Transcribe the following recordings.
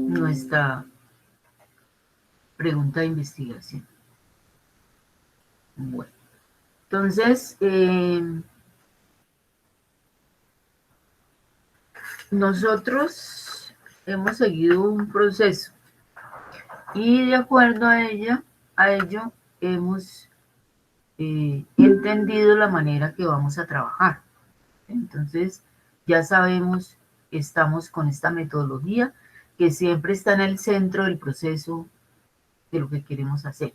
nuestra pregunta de investigación. Bueno, entonces, nosotros hemos seguido un proceso y de acuerdo a ello hemos entendido la manera que vamos a trabajar. Entonces, ya sabemos que estamos con esta metodología que siempre está en el centro del proceso de lo que queremos hacer.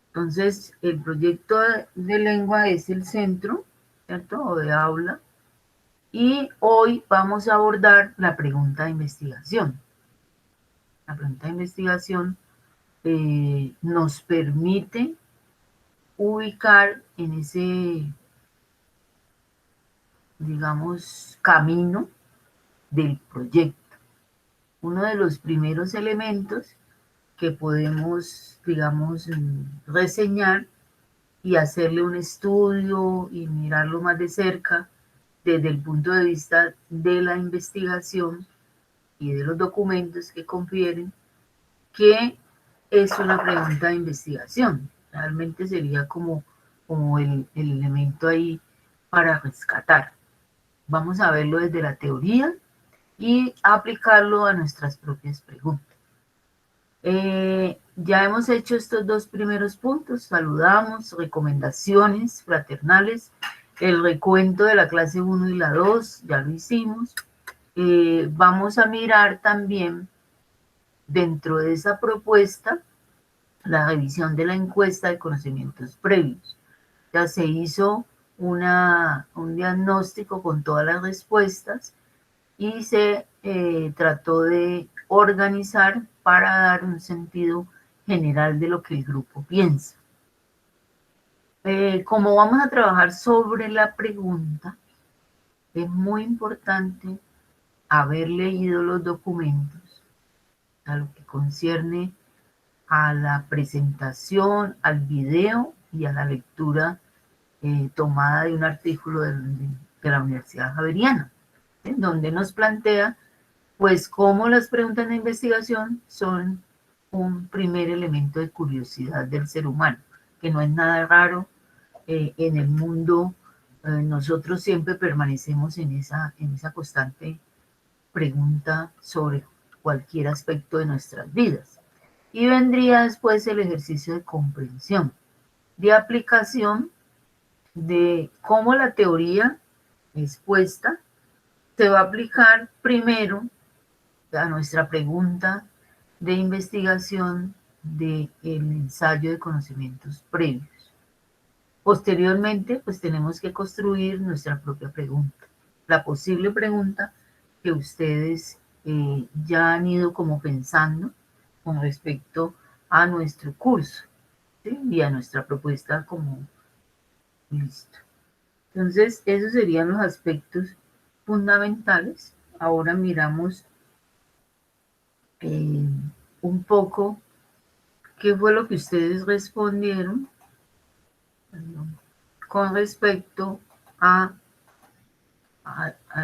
Entonces, el proyecto de lengua es el centro, ¿cierto? O de aula. Y hoy vamos a abordar la pregunta de investigación. La pregunta de investigación nos permite ubicar en ese, digamos, camino del proyecto. Uno de los primeros elementos que podemos, digamos, reseñar y hacerle un estudio y mirarlo más de cerca desde el punto de vista de la investigación y de los documentos que confieren, que es una pregunta de investigación. Realmente sería como el elemento ahí para rescatar. Vamos a verlo desde la teoría y aplicarlo a nuestras propias preguntas. Ya hemos hecho estos dos primeros puntos, saludamos, recomendaciones fraternales, el recuento de la clase 1 y la 2, ya lo hicimos. Vamos a mirar también dentro de esa propuesta la revisión de la encuesta de conocimientos previos. Ya se hizo un diagnóstico con todas las respuestas y se trató de organizar para dar un sentido general de lo que el grupo piensa. Como vamos a trabajar sobre la pregunta, es muy importante haber leído los documentos a lo que concierne a la presentación, al video y a la lectura tomada de un artículo de la Universidad Javeriana, en donde nos plantea pues cómo las preguntas de investigación son un primer elemento de curiosidad del ser humano, que no es nada raro en el mundo. Nosotros siempre permanecemos en esa constante pregunta sobre cualquier aspecto de nuestras vidas. Y vendría después el ejercicio de comprensión, de aplicación de cómo la teoría expuesta se va a aplicar primero a nuestra pregunta de investigación del ensayo de conocimientos previos. Posteriormente, pues tenemos que construir nuestra propia pregunta, la posible pregunta que ustedes ya han ido como pensando con respecto a nuestro curso, ¿sí? Y a nuestra propuesta como listo. Entonces, esos serían los aspectos fundamentales. Ahora miramos un poco qué fue lo que ustedes respondieron con respecto a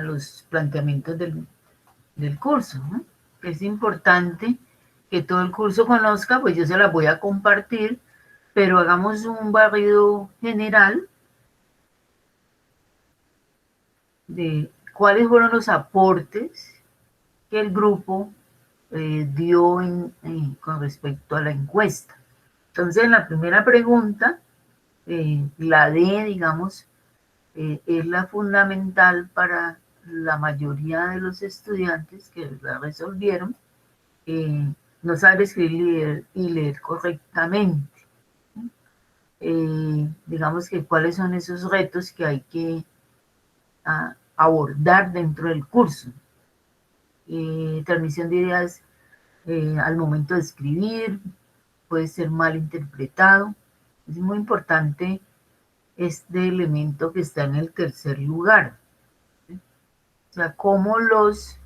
los planteamientos del curso, ¿no? Es importante que todo el curso conozca, pues yo se las voy a compartir, pero hagamos un barrido general de cuáles fueron los aportes que el grupo dio con respecto a la encuesta. Entonces, en la primera pregunta, la D, digamos, es la fundamental para la mayoría de los estudiantes que la resolvieron, no saber escribir y leer correctamente. Digamos que cuáles son esos retos que hay que abordar dentro del curso. Transmisión de ideas al momento de escribir, puede ser mal interpretado. Es muy importante este elemento que está en el tercer lugar. ¿Sí? O sea, cómo los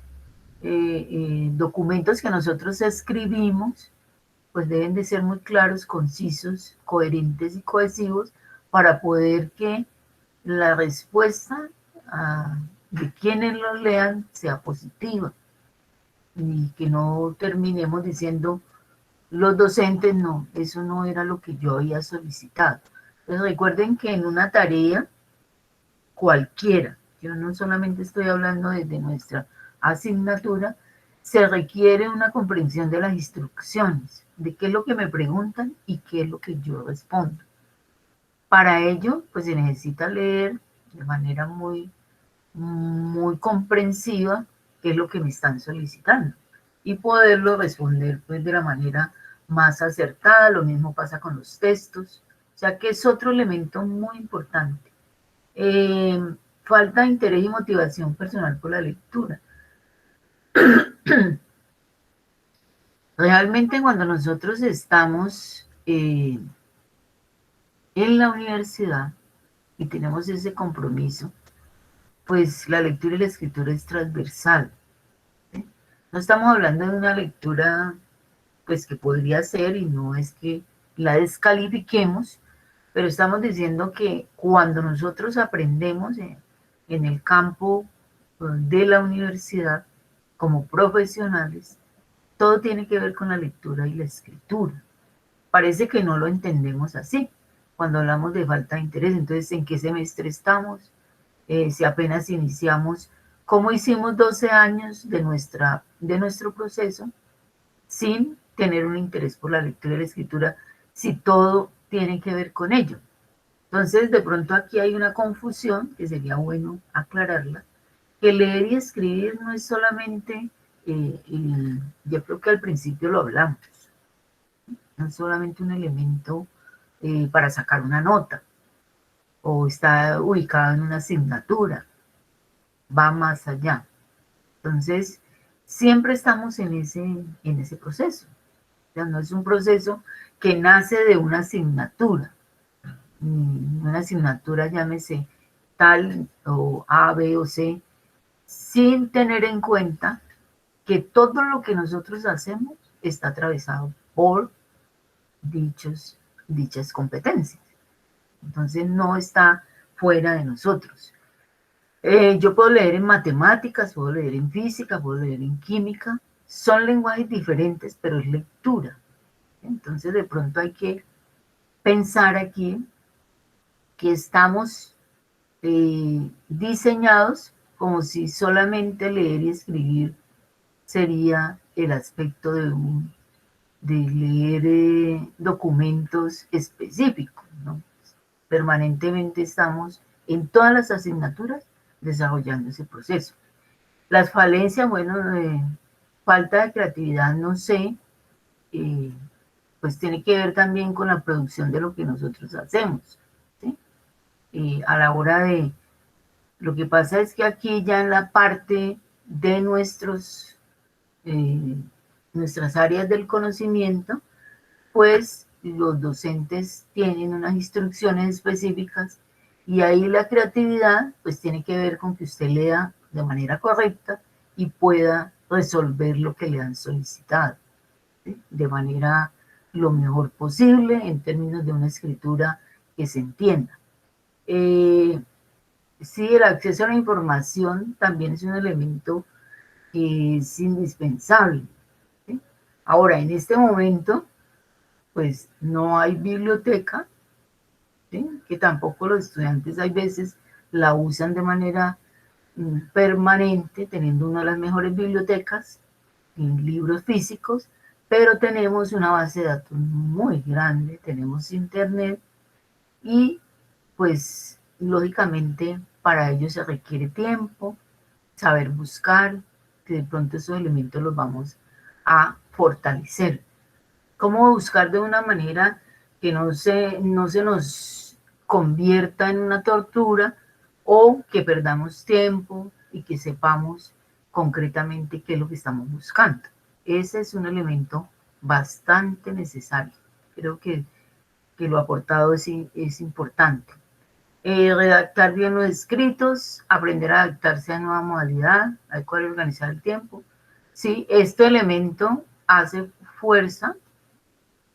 documentos que nosotros escribimos pues deben de ser muy claros, concisos, coherentes y cohesivos para poder que la respuesta de quienes los lean sea positiva. y que no terminemos diciendo los docentes, no, eso no era lo que yo había solicitado. Entonces recuerden que en una tarea cualquiera, yo no solamente estoy hablando desde nuestra asignatura, se requiere una comprensión de las instrucciones, de qué es lo que me preguntan y qué es lo que yo respondo. Para ello, pues se necesita leer de manera muy comprensiva qué es lo que me están solicitando y poderlo responder pues de la manera más acertada. Lo mismo pasa con los textos, o sea que es otro elemento muy importante. Eh, Falta de interés y motivación personal por la lectura. Realmente cuando nosotros estamos en la universidad y tenemos ese compromiso, pues la lectura y la escritura es transversal. ¿Sí? No estamos hablando de una lectura pues que podría ser, y no es que la descalifiquemos, pero estamos diciendo que cuando nosotros aprendemos en el campo de la universidad como profesionales, todo tiene que ver con la lectura y la escritura. Parece que no lo entendemos así cuando hablamos de falta de interés. Entonces, ¿en qué semestre estamos? Si apenas iniciamos, ¿cómo hicimos 12 años de nuestro proceso sin tener un interés por la lectura y la escritura, si todo tiene que ver con ello? Entonces, de pronto aquí hay una confusión que sería bueno aclararla, que leer y escribir no es solamente, yo creo que al principio lo hablamos, no es solamente un elemento para sacar una nota o está ubicado en una asignatura, va más allá. Entonces, siempre estamos en ese proceso. O sea, no es un proceso que nace de una asignatura. Una asignatura, llámese tal o A, B o C, sin tener en cuenta que todo lo que nosotros hacemos está atravesado por dichas competencias. Entonces no está fuera de nosotros. Yo puedo leer en matemáticas, puedo leer en física, puedo leer en química. Son lenguajes diferentes, pero es lectura. Entonces de pronto hay que pensar aquí que estamos diseñados como si solamente leer y escribir sería el aspecto de leer documentos específicos, ¿no? Permanentemente estamos en todas las asignaturas desarrollando ese proceso. Las falencias, bueno, falta de creatividad, no sé, eh, pues tiene que ver también con la producción de lo que nosotros hacemos, ¿sí? A la hora de, lo que pasa es que aquí ya en la parte de eh, nuestras áreas del conocimiento, pues los docentes tienen unas instrucciones específicas y ahí la creatividad pues tiene que ver con que usted lea de manera correcta y pueda resolver lo que le han solicitado, ¿sí? De manera lo mejor posible en términos de una escritura que se entienda. Sí, el acceso a la información también es un elemento que es indispensable, ¿sí? Ahora, en este momento, pues no hay biblioteca, ¿sí? Que tampoco los estudiantes hay veces la usan de manera permanente, teniendo una de las mejores bibliotecas en libros físicos, pero tenemos una base de datos muy grande, tenemos internet y pues lógicamente para ello se requiere tiempo, saber buscar, que de pronto esos elementos los vamos a fortalecer. ¿Cómo buscar de una manera que no se nos convierta en una tortura o que perdamos tiempo y que sepamos concretamente qué es lo que estamos buscando? Ese es un elemento bastante necesario. Creo que lo aportado es importante. Redactar bien los escritos, aprender a adaptarse a nueva modalidad, hay que organizar el tiempo. Sí, este elemento hace fuerza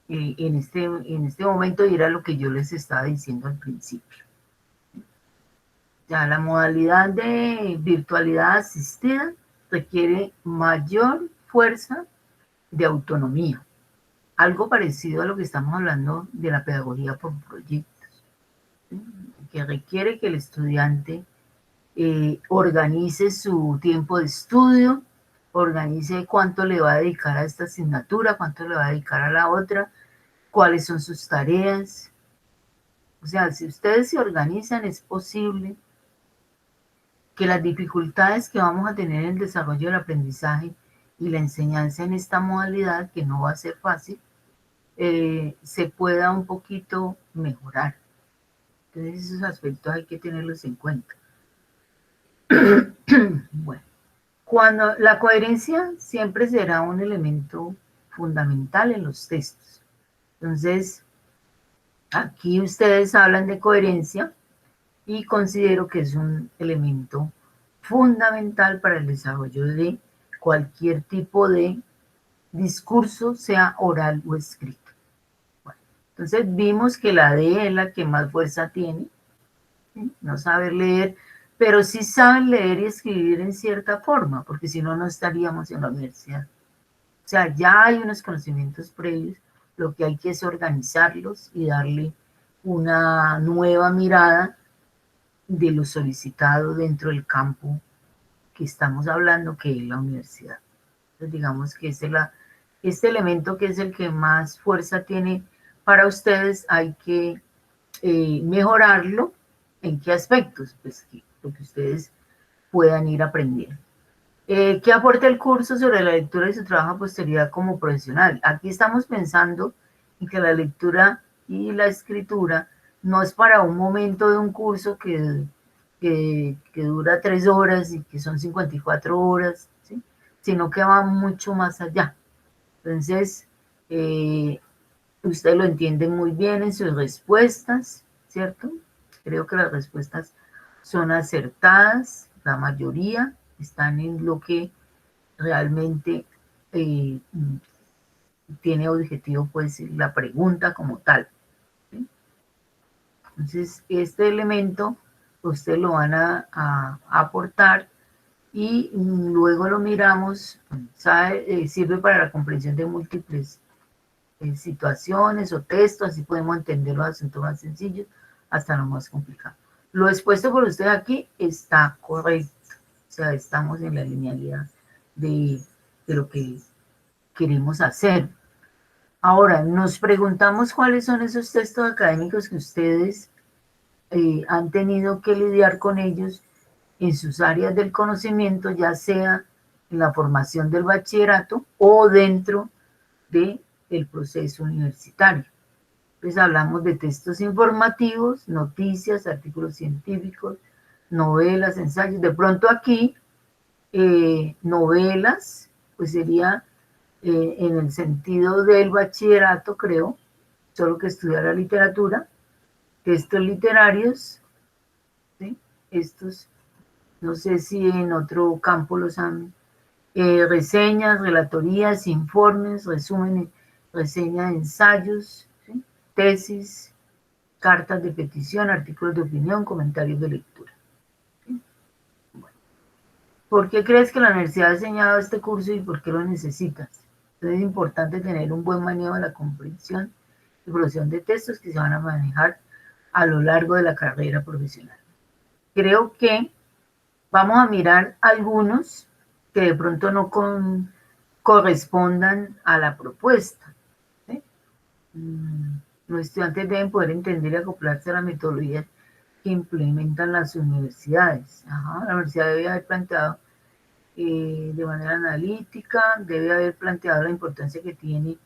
en este momento y era lo que yo les estaba diciendo al principio. Ya la modalidad de virtualidad asistida requiere mayor fuerza de autonomía. Algo parecido a lo que estamos hablando de la pedagogía por proyectos, ¿sí? Que requiere que el estudiante organice su tiempo de estudio, organice cuánto le va a dedicar a esta asignatura, cuánto le va a dedicar a la otra, cuáles son sus tareas. O sea, si ustedes se organizan, es posible que las dificultades que vamos a tener en el desarrollo del aprendizaje y la enseñanza en esta modalidad, que no va a ser fácil, se pueda un poquito mejorar. Entonces esos aspectos hay que tenerlos en cuenta. Bueno, cuando la coherencia siempre será un elemento fundamental en los textos. Entonces, aquí ustedes hablan de coherencia y considero que es un elemento fundamental para el desarrollo de cualquier tipo de discurso, sea oral o escrito. Bueno, entonces vimos que la D es la que más fuerza tiene, ¿sí? No saber leer, pero sí saben leer y escribir en cierta forma, porque si no, no estaríamos en la universidad. O sea, ya hay unos conocimientos previos, lo que hay que es organizarlos y darle una nueva mirada de lo solicitado dentro del campo que estamos hablando, que es la universidad. Entonces, digamos que este elemento que es el que más fuerza tiene para ustedes, hay que mejorarlo. ¿En qué aspectos? Pues lo que ustedes puedan ir aprendiendo. ¿Qué aporta el curso sobre la lectura y su trabajo a posterioridad como profesional? Aquí estamos pensando en que la lectura y la escritura no es para un momento de un curso que dura 3 horas y que son 54 horas, ¿sí? Sino que va mucho más allá. Entonces, usted lo entiende muy bien en sus respuestas, ¿cierto? Creo que las respuestas son acertadas, la mayoría están en lo que realmente eh, tiene objetivo, pues, la pregunta como tal, ¿sí? Entonces, este elemento usted lo van a aportar y luego lo miramos, sirve para la comprensión de múltiples situaciones o textos, así podemos entender los asuntos más sencillos hasta lo más complicado. Lo expuesto por usted aquí está correcto, o sea, estamos en la linealidad de lo que queremos hacer. Ahora, nos preguntamos cuáles son esos textos académicos que ustedes han tenido que lidiar con ellos en sus áreas del conocimiento, ya sea en la formación del bachillerato o dentro del proceso universitario. Pues hablamos de textos informativos, noticias, artículos científicos, novelas, ensayos. De pronto aquí, novelas, pues sería en el sentido del bachillerato, creo, solo que estudiar la literatura, textos literarios, ¿sí? Estos, no sé si en otro campo los han, reseñas, relatorías, informes, resúmenes, reseña de ensayos, ¿sí? Tesis, cartas de petición, artículos de opinión, comentarios de lectura. ¿Sí? Bueno. ¿Por qué crees que la universidad ha diseñado este curso y por qué lo necesitas? Entonces es importante tener un buen manejo de la comprensión y producción de textos que se van a manejar a lo largo de la carrera profesional. Creo que vamos a mirar algunos que de pronto no correspondan a la propuesta, ¿sí? Los estudiantes deben poder entender y acoplarse a la metodología que implementan las universidades. La universidad debe haber planteado de manera analítica, debe haber planteado la importancia que tiene,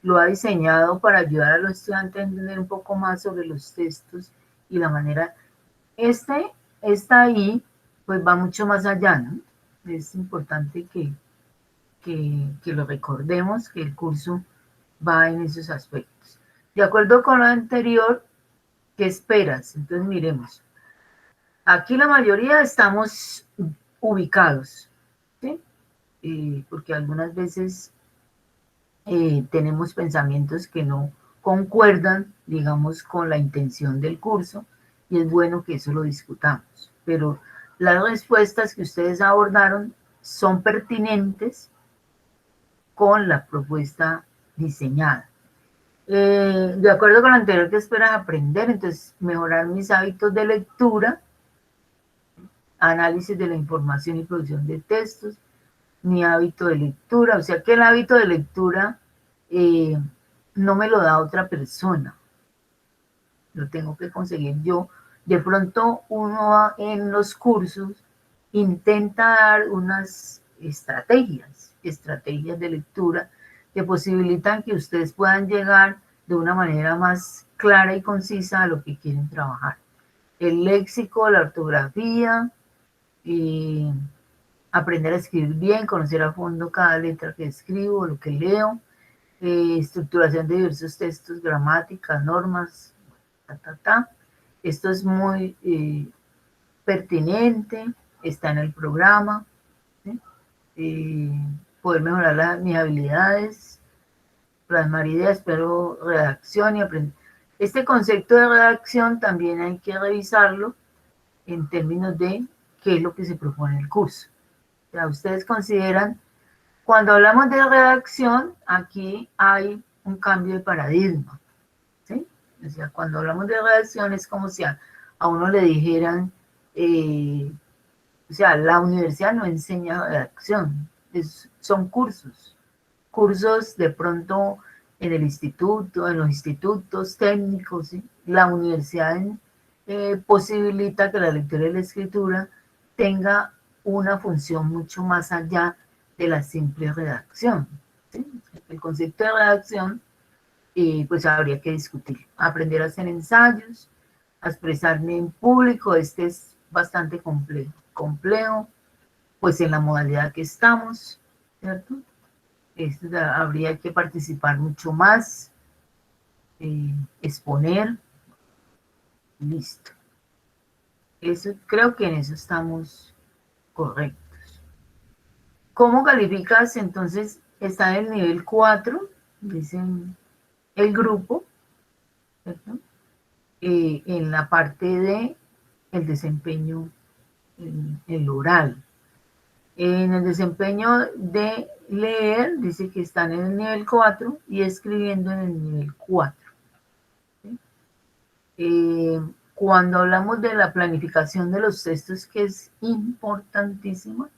lo ha diseñado para ayudar a los estudiantes a entender un poco más sobre los textos y la manera. Está ahí, pues va mucho más allá, ¿no? Es importante que lo recordemos, que el curso va en esos aspectos. De acuerdo con lo anterior, ¿qué esperas? Entonces miremos. Aquí la mayoría estamos ubicados, ¿sí? Porque algunas veces tenemos pensamientos que no concuerdan, digamos, con la intención del curso, y es bueno que eso lo discutamos. Pero las respuestas que ustedes abordaron son pertinentes con la propuesta diseñada. De acuerdo con lo anterior, ¿qué esperas aprender? Entonces, mejorar mis hábitos de lectura, análisis de la información y producción de textos, mi hábito de lectura, o sea que el hábito de lectura no me lo da otra persona, lo tengo que conseguir yo. De pronto uno en los cursos intenta dar unas estrategias de lectura que posibilitan que ustedes puedan llegar de una manera más clara y concisa a lo que quieren trabajar. El léxico, la ortografía, aprender a escribir bien, conocer a fondo cada letra que escribo, lo que leo, estructuración de diversos textos, gramática, normas, Esto es muy pertinente, está en el programa, ¿sí? Poder mejorar mis habilidades, plasmar ideas, pero redacción y aprender. Este concepto de redacción también hay que revisarlo en términos de qué es lo que se propone en el curso. O sea, ustedes consideran, cuando hablamos de redacción, aquí hay un cambio de paradigma, ¿sí? O sea, cuando hablamos de redacción es como si a uno le dijeran, o sea, la universidad no enseña redacción, son cursos de pronto en el instituto, en los institutos técnicos, ¿sí? La universidad posibilita que la lectura y la escritura tenga una función mucho más allá de la simple redacción, ¿sí? El concepto de redacción, pues habría que discutir. Aprender a hacer ensayos, a expresarme en público, este es bastante complejo, pues en la modalidad que estamos, ¿cierto? Habría que participar mucho más, exponer, listo. Eso, creo que en eso estamos correctos. ¿Cómo calificas? Entonces, está en el nivel 4, dicen el grupo, ¿cierto? En la parte de el desempeño en el oral. En el desempeño de leer, dice que están en el nivel 4 y escribiendo en el nivel 4. ¿Sí? Cuando hablamos de la planificación de los textos, que es importantísima,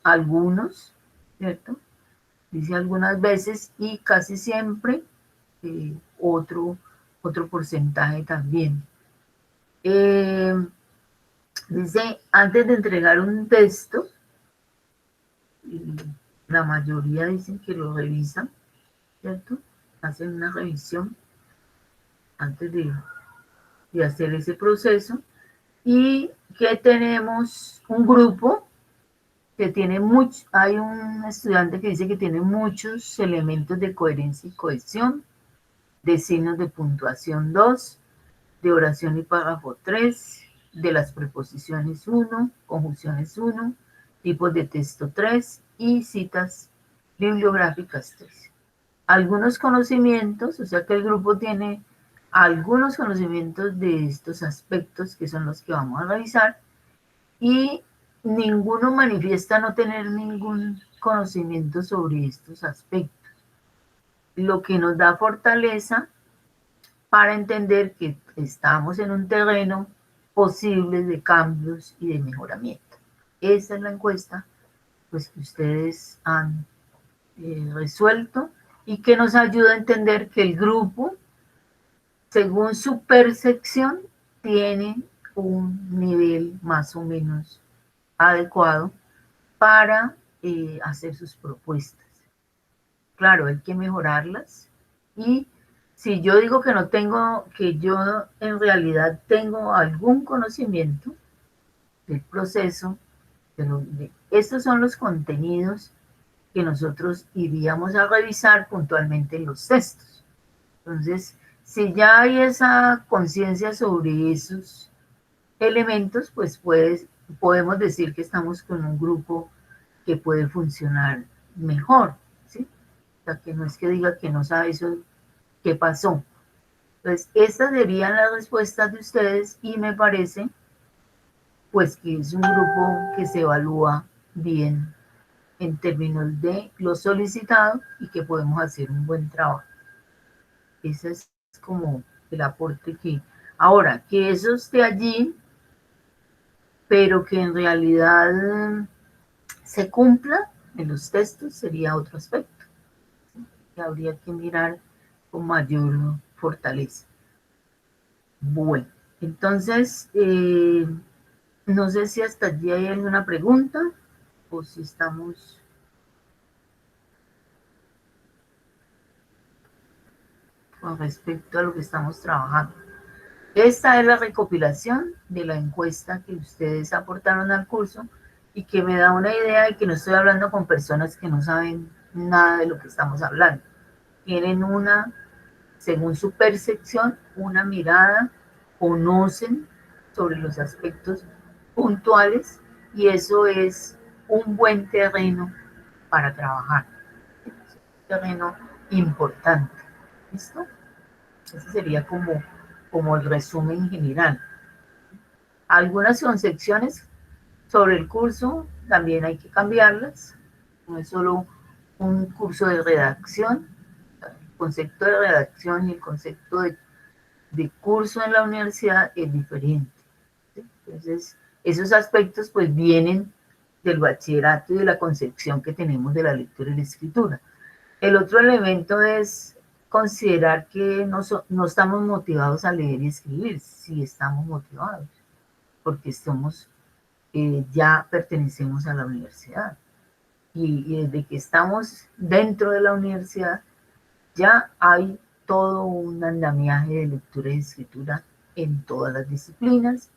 algunos, ¿cierto? Dice algunas veces y casi siempre otro porcentaje también. Dice, antes de entregar un texto, la mayoría dicen que lo revisan, ¿cierto? Hacen una revisión antes de hacer ese proceso. Y que tenemos un grupo que tiene hay un estudiante que dice que tiene muchos elementos de coherencia y cohesión, de signos de puntuación 2, de oración y párrafo 3, de las preposiciones 1, conjunciones 1, tipos de texto 3 y citas bibliográficas 3. Algunos conocimientos, o sea que el grupo tiene algunos conocimientos de estos aspectos que son los que vamos a revisar, y ninguno manifiesta no tener ningún conocimiento sobre estos aspectos, lo que nos da fortaleza para entender que estamos en un terreno posible de cambios y de mejoramiento. Esa es la encuesta pues, que ustedes han resuelto y que nos ayuda a entender que el grupo, según su percepción, tiene un nivel más o menos adecuado para hacer sus propuestas. Claro, hay que mejorarlas y si yo digo que no tengo, que yo en realidad tengo algún conocimiento del proceso, estos son los contenidos que nosotros iríamos a revisar puntualmente en los textos. Entonces, si ya hay esa conciencia sobre esos elementos, pues podemos decir que estamos con un grupo que puede funcionar mejor, ¿sí? O sea, que no es que diga que no sabe eso, qué pasó. Entonces, estas serían las respuestas de ustedes y me parece, pues, que es un grupo que se evalúa bien en términos de lo solicitado y que podemos hacer un buen trabajo. Ese es como el aporte que... Ahora, que eso esté allí, pero que en realidad se cumpla en los textos sería otro aspecto que habría que mirar con mayor fortaleza. Bueno, entonces, no sé si hasta allí hay alguna pregunta o si estamos con respecto a lo que estamos trabajando. Esta es la recopilación de la encuesta que ustedes aportaron al curso y que me da una idea de que no estoy hablando con personas que no saben nada de lo que estamos hablando. Tienen una, según su percepción, una mirada, conocen sobre los aspectos puntuales y eso es un buen terreno para trabajar. Es un terreno importante. ¿Listo? Ese sería como el resumen general. Algunas concepciones sobre el curso también hay que cambiarlas. No es solo un curso de redacción. El concepto de redacción y el concepto de curso en la universidad es diferente. ¿Sí? Entonces, esos aspectos pues vienen del bachillerato y de la concepción que tenemos de la lectura y la escritura. El otro elemento es considerar que no estamos motivados a leer y escribir, sí estamos motivados, porque ya pertenecemos a la universidad. Y desde que estamos dentro de la universidad, ya hay todo un andamiaje de lectura y escritura en todas las disciplinas,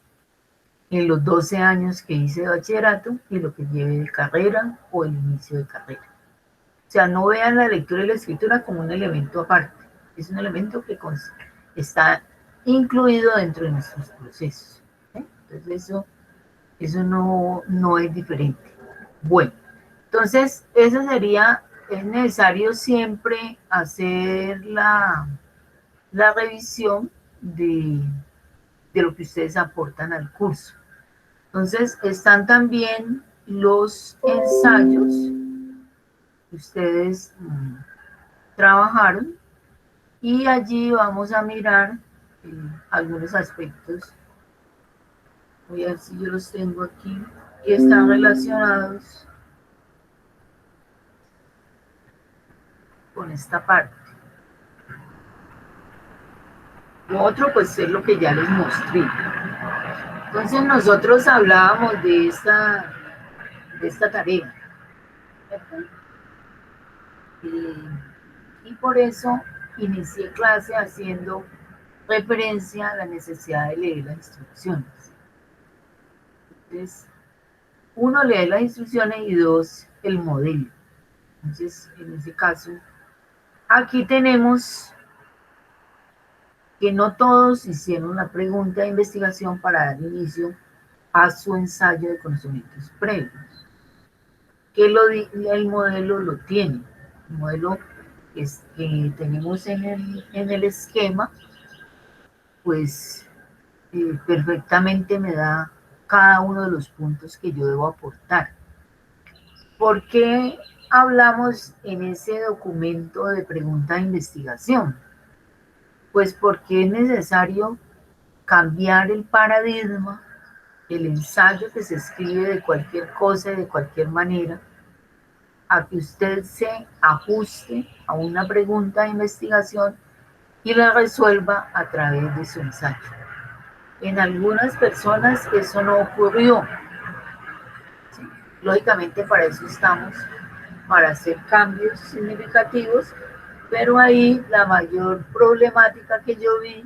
en los 12 años que hice de bachillerato y lo que lleve de carrera o el inicio de carrera. O sea, no vean la lectura y la escritura como un elemento aparte, es un elemento que está incluido dentro de nuestros procesos. ¿Eh? Entonces eso no es diferente. Bueno, entonces eso sería, es necesario siempre hacer la revisión de lo que ustedes aportan al curso. Entonces están también los ensayos que ustedes trabajaron y allí vamos a mirar algunos aspectos. Voy a ver si yo los tengo aquí y están relacionados con esta parte. Lo otro pues es lo que ya les mostré. Entonces nosotros hablábamos de esta tarea, ¿cierto? Y por eso inicié clase haciendo referencia a la necesidad de leer las instrucciones. Entonces, uno, lee las instrucciones y dos, el modelo. Entonces, en ese caso, aquí tenemos que no todos hicieron la pregunta de investigación para dar inicio a su ensayo de conocimientos previos. Que el modelo lo tiene. El modelo que tenemos en el esquema, pues perfectamente me da cada uno de los puntos que yo debo aportar. ¿Por qué hablamos en ese documento de pregunta de investigación? Pues porque es necesario cambiar el paradigma, el ensayo que se escribe de cualquier cosa y de cualquier manera, a que usted se ajuste a una pregunta de investigación y la resuelva a través de su ensayo. En algunas personas eso no ocurrió. ¿Sí? Lógicamente para eso estamos, para hacer cambios significativos, pero ahí la mayor problemática que yo vi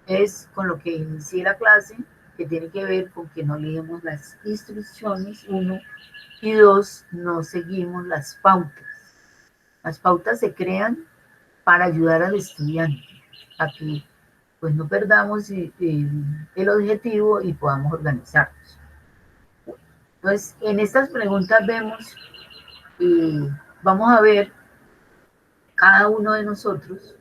es con lo que inicié la clase, que tiene que ver con que no leemos las instrucciones, uno, y dos, no seguimos las pautas. Las pautas se crean para ayudar al estudiante a que pues no perdamos el objetivo y podamos organizarnos. Entonces, en estas preguntas vemos, vamos a ver, cada uno de nosotros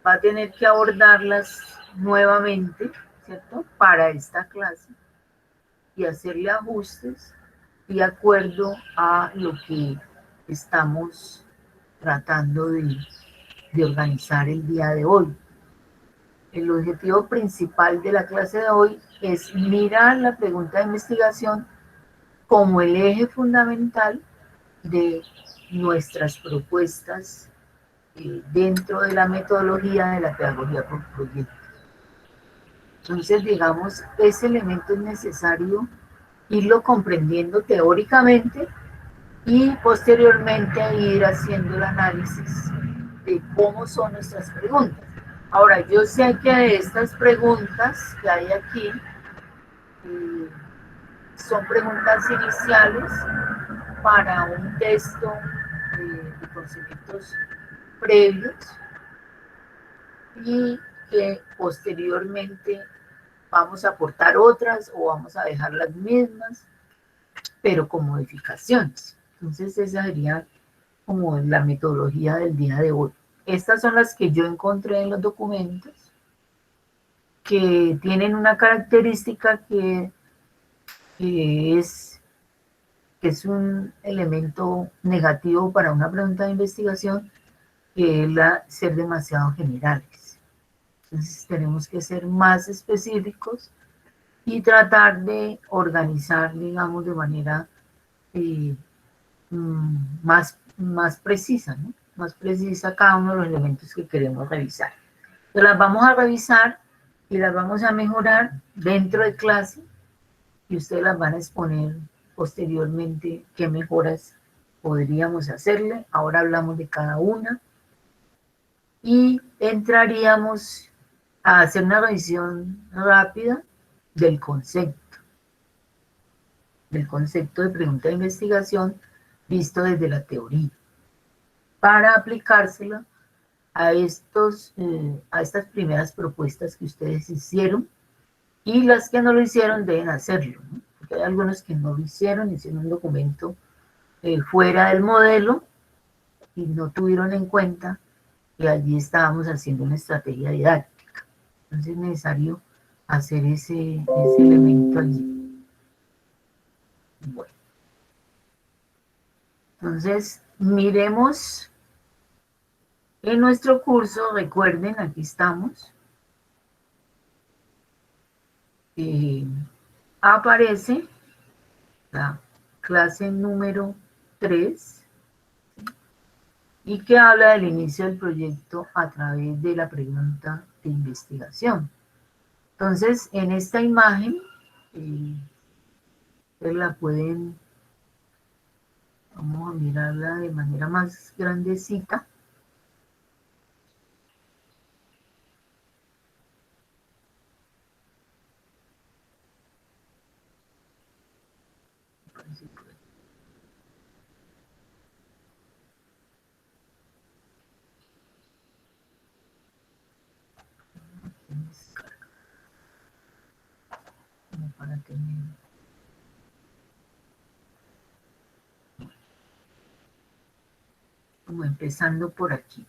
va a tener que abordarlas nuevamente, ¿cierto? Para esta clase y hacerle ajustes de acuerdo a lo que estamos tratando de organizar el día de hoy. El objetivo principal de la clase de hoy es mirar la pregunta de investigación como el eje fundamental de nuestras propuestas dentro de la metodología de la pedagogía por proyectos. Entonces, digamos, ese elemento es necesario irlo comprendiendo teóricamente y posteriormente ir haciendo el análisis de cómo son nuestras preguntas. Ahora, yo sé que de estas preguntas que hay aquí son preguntas iniciales para un texto de conocimientos previos y que posteriormente vamos a aportar otras o vamos a dejar las mismas, pero con modificaciones. Entonces esa sería como la metodología del día de hoy. Estas son las que yo encontré en los documentos, que tienen una característica que es un elemento negativo para una pregunta de investigación, que es la ser demasiado generales. Entonces tenemos que ser más específicos y tratar de organizar, digamos, de manera más precisa, ¿no? Más precisa cada uno de los elementos que queremos revisar. Entonces las vamos a revisar y las vamos a mejorar dentro de clase y ustedes las van a exponer posteriormente qué mejoras podríamos hacerle. Ahora hablamos de cada una y entraríamos a hacer una revisión rápida del concepto de pregunta de investigación visto desde la teoría, para aplicársela a estas primeras propuestas que ustedes hicieron, y las que no lo hicieron deben hacerlo, ¿no? Porque hay algunos que no lo hicieron un documento fuera del modelo y no tuvieron en cuenta que allí estábamos haciendo una estrategia didáctica. Entonces es necesario hacer ese elemento allí. Bueno, entonces miremos en nuestro curso, recuerden, aquí estamos, aparece la clase número 3 y que habla del inicio del proyecto a través de la pregunta de investigación. Entonces, en esta imagen, ustedes la pueden, vamos a mirarla de manera más grandecita. Como para tener... como empezando por aquí.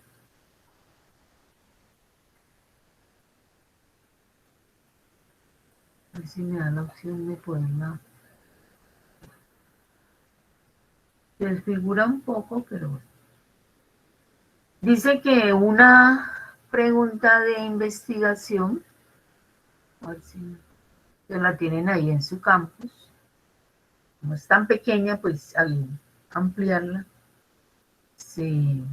A ver si me da la opción de poderla... Se desfigura un poco, pero bueno. Dice que una pregunta de investigación, a ver si se la tienen ahí en su campus. Como es tan pequeña, pues al ampliarla se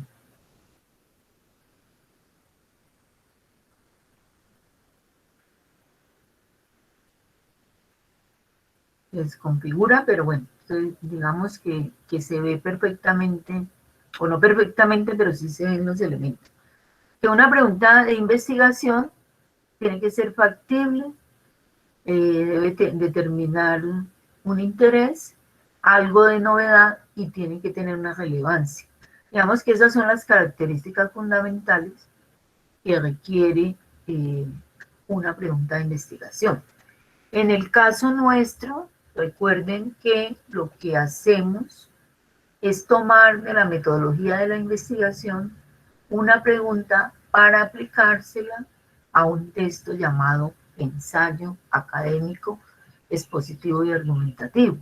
desconfigura, pero bueno, entonces digamos que se ve perfectamente, o no perfectamente, pero sí se ven los elementos. Que una pregunta de investigación tiene que ser factible, debe determinar un interés, algo de novedad y tiene que tener una relevancia. Digamos que esas son las características fundamentales que requiere una pregunta de investigación. En el caso nuestro, recuerden que lo que hacemos es tomar de la metodología de la investigación una pregunta para aplicársela a un texto llamado ensayo académico, expositivo y argumentativo.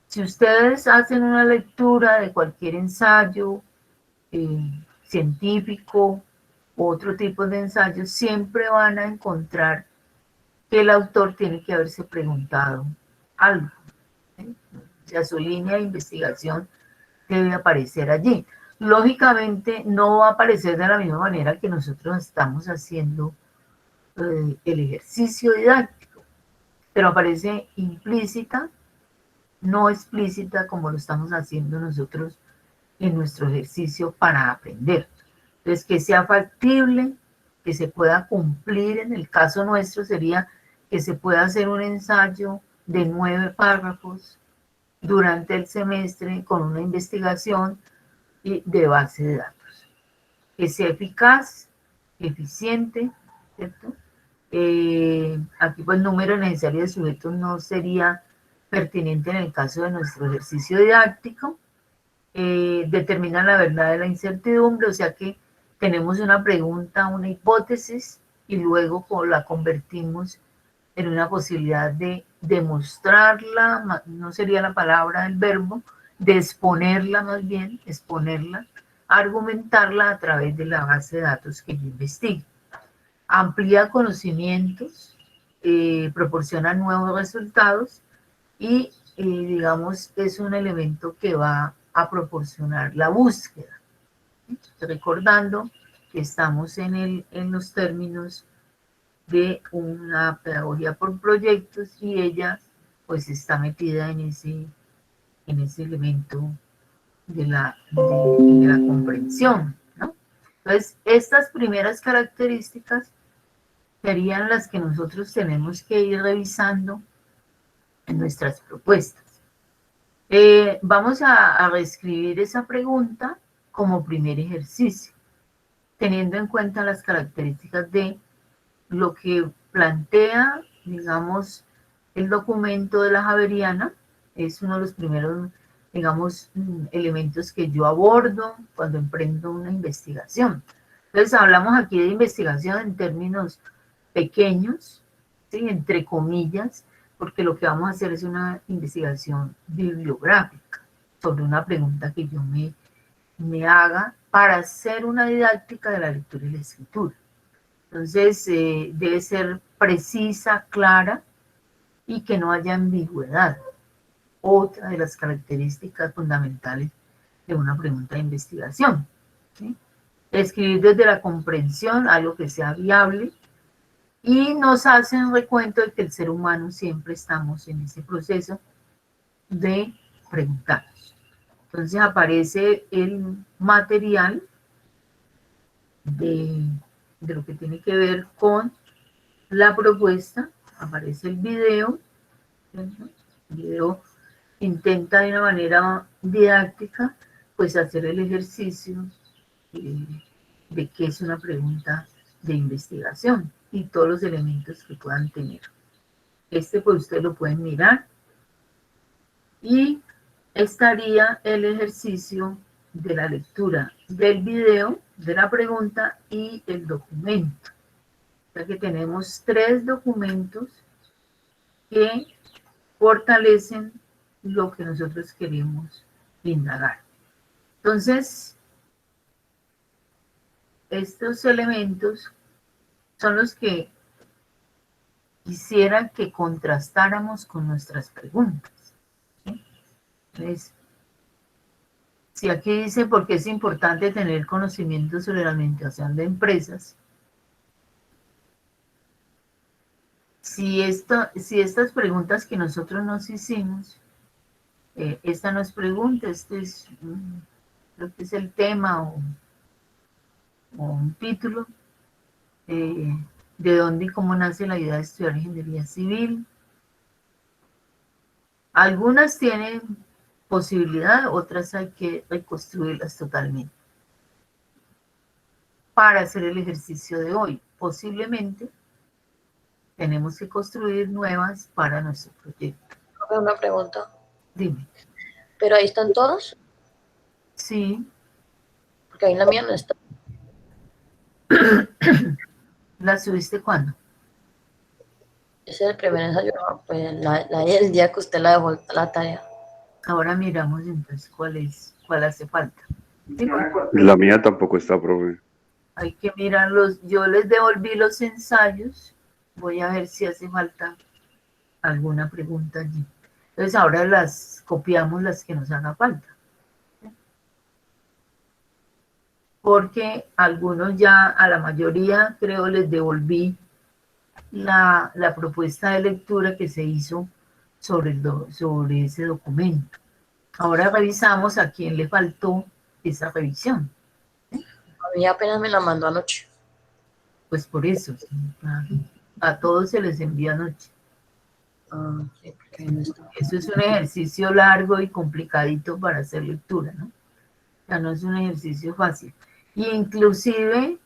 Si ustedes hacen una lectura de cualquier ensayo científico u otro tipo de ensayo, siempre van a encontrar que el autor tiene que haberse preguntado algo. ¿Sí? O sea, su línea de investigación debe aparecer allí. Lógicamente no va a aparecer de la misma manera que nosotros estamos haciendo el ejercicio didáctico, pero aparece implícita, no explícita como lo estamos haciendo nosotros en nuestro ejercicio para aprender. Entonces, que sea factible, que se pueda cumplir. En el caso nuestro sería que se pueda hacer un ensayo de 9 párrafos durante el semestre con una investigación de base de datos. Que sea eficaz, eficiente, ¿cierto? Aquí pues el número necesario de sujetos no sería pertinente en el caso de nuestro ejercicio didáctico. Determina la verdad de la incertidumbre, o sea que tenemos una pregunta, una hipótesis, y luego la convertimos en una posibilidad de demostrarla, no sería la palabra, el verbo, de exponerla más bien, exponerla, argumentarla a través de la base de datos que yo investigue. Amplía conocimientos, proporciona nuevos resultados y, digamos, es un elemento que va a proporcionar la búsqueda. Recordando que estamos en los términos de una pedagogía por proyectos y ella pues está metida en ese elemento de la comprensión, ¿no? Entonces, estas primeras características serían las que nosotros tenemos que ir revisando en nuestras propuestas. Vamos a reescribir esa pregunta como primer ejercicio, teniendo en cuenta las características de lo que plantea, digamos, el documento de la Javeriana. Es uno de los primeros, digamos, elementos que yo abordo cuando emprendo una investigación. Entonces, hablamos aquí de investigación en términos pequeños, ¿sí? Entre comillas, porque lo que vamos a hacer es una investigación bibliográfica sobre una pregunta que yo me haga para hacer una didáctica de la lectura y la escritura. Entonces, debe ser precisa, clara y que no haya ambigüedad. Otra de las características fundamentales de una pregunta de investigación. ¿Sí? Escribir desde la comprensión, algo que sea viable, y nos hace un recuento de que el ser humano siempre estamos en ese proceso de preguntarnos. Entonces aparece el material de lo que tiene que ver con la propuesta, aparece el video. El video intenta de una manera didáctica pues hacer el ejercicio de qué es una pregunta de investigación y todos los elementos que puedan tener. Este pues ustedes lo pueden mirar y estaría el ejercicio de la lectura del video, de la pregunta y el documento. O sea que tenemos 3 documentos que fortalecen lo que nosotros queremos indagar. Entonces, estos elementos son los que quisiera que contrastáramos con nuestras preguntas. ¿Sí? Entonces, si aquí dice por qué es importante tener conocimiento sobre la administración de empresas, si estas preguntas que nosotros nos hicimos, esta no es pregunta, este es, creo que es el tema o un título, de dónde y cómo nace la idea de estudiar ingeniería civil. Algunas tienen posibilidad, otras hay que reconstruirlas totalmente. Para hacer el ejercicio de hoy, posiblemente tenemos que construir nuevas para nuestro proyecto. Una pregunta. Dime. ¿Pero ahí están todos? Sí. Porque ahí en la mía no está. ¿La subiste cuándo? Ese es el primer ensayo, pues el día que usted la dejó la tarea. Ahora miramos entonces cuál hace falta. ¿Sí? La mía tampoco está, profe. Hay que mirarlos. Yo les devolví los ensayos. Voy a ver si hace falta alguna pregunta allí. Entonces ahora las copiamos las que nos haga falta. Porque algunos ya, a la mayoría creo les devolví la propuesta de lectura que se hizo sobre ese documento. Ahora revisamos a quién le faltó esa revisión. A mí apenas me la mandó anoche. Pues por eso, sí, a todos se les envía anoche. Ah, sí, porque no está. Eso es un ejercicio largo y complicadito para hacer lectura, ¿no? O sea, no es un ejercicio fácil. Y inclusive